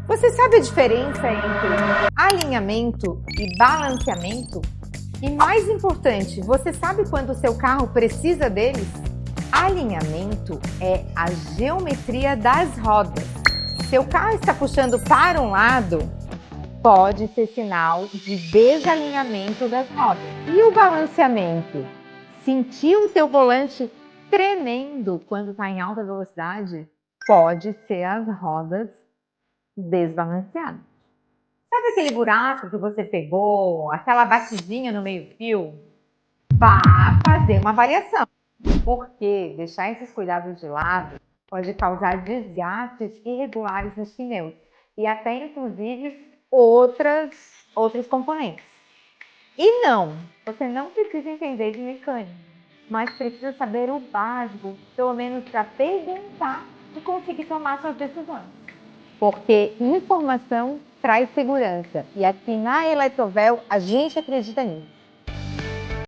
Você sabe a diferença entre alinhamento e balanceamento? E mais importante, você sabe quando o seu carro precisa deles? Alinhamento é a geometria das rodas. Seu carro está puxando para um lado, pode ser sinal de desalinhamento das rodas. E o balanceamento? Sentir o seu volante tremendo quando está em alta velocidade? Pode ser as rodas desbalanceadas. Sabe aquele buraco que você pegou, aquela batidinha no meio-fio? Vá fazer uma avaliação, porque deixar esses cuidados de lado pode causar desgastes irregulares nos pneus e até inclusive outros componentes. E não, você não precisa entender de mecânica, mas precisa saber o básico, pelo menos para perguntar e conseguir tomar suas decisões. Porque informação traz segurança. E aqui na Eletrovel a gente acredita nisso.